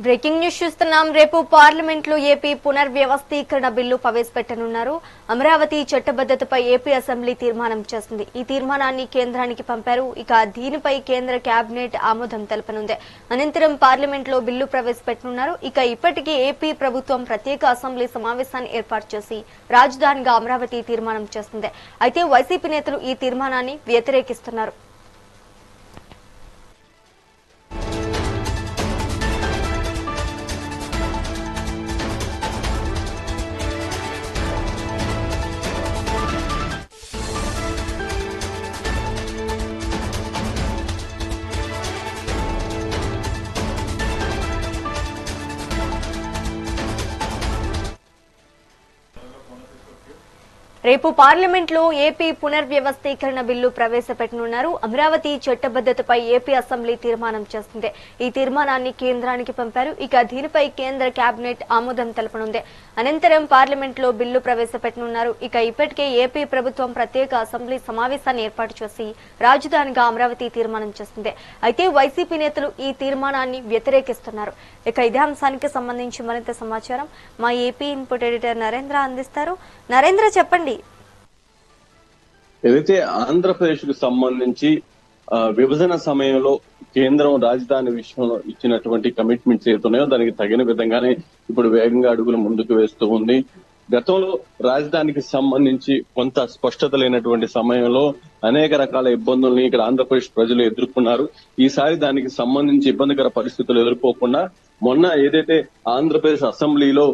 Breaking news చూస్తున్నాం. రేపు parliament లో ఏపీ పునర్వ్యవస్థీకరణ బిల్లు ప్రవేశపెట్టనున్నారు. అమరావతి చట్టబద్దతపై ఏపీ అసెంబ్లీ తీర్మానం చేస్తుంది. ఈ తీర్మానాన్ని కేంద్రానికి పంపారు. ఇక దీనిపై కేంద్ర కేబినెట్ ఆమోదం తెలపనుంది. అనంతరం పార్లమెంట్ లో బిల్లు ప్రవేశపెట్టనున్నారు. ఇక ఇప్పటికీ ఏపీ ప్రభుత్వం ప్రత్యేక అసెంబ్లీ సమావేశాన్ని ఏర్పాటు చేసి రాజధానిగా అమరావతి తీర్మానం చేస్తుంది. అయితే వైసీపీ నేతలు ఈ తీర్మానాన్ని వ్యతిరేకిస్తున్నారు. రేపు పార్లమెంట్ లో ఏపీ పునర్వ్యవస్థీకరణ బిల్లు ప్రవేశపెట్టనున్నారు. అమరావతి చట్టబద్దతపై ఏపీ అసెంబ్లీ తీర్మానం చేస్తుంది. ఈ తీర్మానాన్ని కేంద్రానికి పంపారు. ఇక దీనిపై కేంద్ర కేబినెట్ ఆమోదం తెలపనుంది. అనంతరం పార్లమెంట్ లో బిల్లు ప్రవేశపెట్టనున్నారు. ఇక ఇప్పటికే ఏపీ ప్రభుత్వం ప్రత్యేక అసెంబ్లీ సమావేశాన్ని ఏర్పాటు చేసి రాజధానిగా అమరావతి తీర్మానం చేస్తుంది. అయితే వైసీపీ నేతలు ఈ తీర్మానాన్ని వ్యతిరేకిస్తున్నారు. ఇక ఇదే అంశానికి సంబంధించి మరింత సమాచారం మా ఏపీ ఇన్పుట్ ఎడిటర్ నరేంద్ర అందిస్తారు. నరేంద్ర, చెప్పండి. ఏదైతే ఆంధ్రప్రదేశ్ కు సంబంధించి విభజన సమయంలో కేంద్రం రాజధాని విషయంలో ఇచ్చినటువంటి కమిట్మెంట్స్ ఏతున్నాయో దానికి తగిన విధంగానే ఇప్పుడు వేగంగా అడుగులు ముందుకు వేస్తూ ఉంది. గతంలో రాజధానికి సంబంధించి కొంత స్పష్టత లేనటువంటి సమయంలో అనేక రకాల ఇబ్బందుల్ని ఇక్కడ ఆంధ్రప్రదేశ్ ప్రజలు ఎదుర్కొన్నారు. ఈసారి దానికి సంబంధించి ఇబ్బందికర పరిస్థితులు ఎదుర్కోకుండా మొన్న ఏదైతే ఆంధ్రప్రదేశ్ అసెంబ్లీలో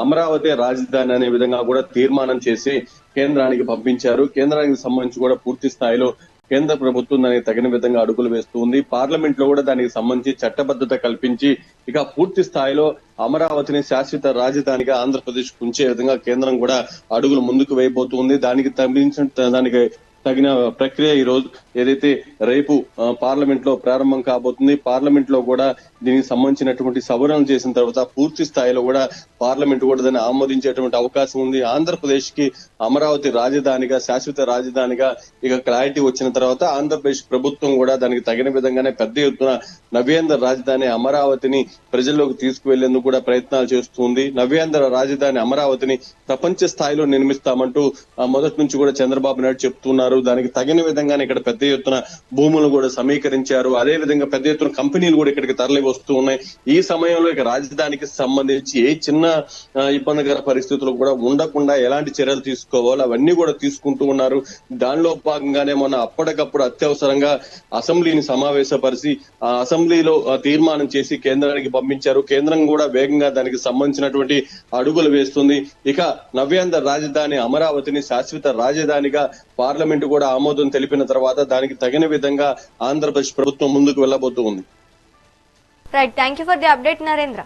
అమరావతి రాజధాని అనే విధంగా కూడా తీర్మానం చేసి కేంద్రానికి పంపించారు. కేంద్రానికి సంబంధించి కూడా పూర్తి స్థాయిలో కేంద్ర ప్రభుత్వం దానికి తగిన విధంగా అడుగులు వేస్తూ ఉంది. పార్లమెంట్ లో కూడా దానికి సంబంధించి చట్టబద్ధత కల్పించి ఇక పూర్తి స్థాయిలో అమరావతిని శాశ్వత రాజధానిగా ఆంధ్రప్రదేశ్ ఉంచే విధంగా కేంద్రం కూడా అడుగులు ముందుకు వేయబోతుంది. దానికి తగిన ప్రక్రియ ఈ రోజు ఏదైతే రేపు పార్లమెంట్ లో ప్రారంభం కాబోతుంది. పార్లమెంట్ లో కూడా దీనికి సంబంధించినటువంటి సవరణలు చేసిన తర్వాత పూర్తి స్థాయిలో కూడా పార్లమెంట్ కూడా దాన్ని ఆమోదించేటువంటి అవకాశం ఉంది. ఆంధ్రప్రదేశ్ కి అమరావతి రాజధానిగా శాశ్వత రాజధానిగా ఇక క్లారిటీ వచ్చిన తర్వాత ఆంధ్రప్రదేశ్ ప్రభుత్వం కూడా దానికి తగిన విధంగానే పెద్ద ఎత్తున నవ్యాంధ్ర రాజధాని అమరావతిని ప్రజల్లోకి తీసుకువెళ్లేందుకు కూడా ప్రయత్నాలు చేస్తుంది. నవ్యాంధ్ర రాజధాని అమరావతిని ప్రపంచ స్థాయిలో నిర్మిస్తామంటూ మొదటి నుంచి కూడా చంద్రబాబు నాయుడు చెప్తున్నారు. దానికి తగిన విధంగానే ఇక్కడ పెద్ద ఎత్తున భూములు కూడా సమీకరించారు. అదే విధంగా పెద్ద ఎత్తున కంపెనీలు కూడా ఇక్కడికి తరలి వస్తూ ఉన్నాయి. ఈ సమయంలో ఇక రాజధానికి సంబంధించి ఏ చిన్న ఇబ్బందికర పరిస్థితులు కూడా ఉండకుండా ఎలాంటి చర్యలు తీసుకోవాలో అవన్నీ కూడా తీసుకుంటూ ఉన్నారు. దానిలో భాగంగానే మొన్న అప్పటికప్పుడు అత్యవసరంగా అసెంబ్లీని సమావేశపరిచి ఆ అసెంబ్లీలో తీర్మానం చేసి కేంద్రానికి పంపించారు. కేంద్రం కూడా వేగంగా దానికి సంబంధించినటువంటి అడుగులు వేస్తుంది. ఇక నవ్యాంధ్ర రాజధాని అమరావతిని శాశ్వత రాజధానిగా పార్లమెంట్ కూడా ఆమోదం తెలిపిన తర్వాత దానికి తగిన విధంగా ఆంధ్రప్రదేశ్ ప్రభుత్వం ముందుకు వెళ్లబోతూ ఉంది. Right, thank you for the update Narendra.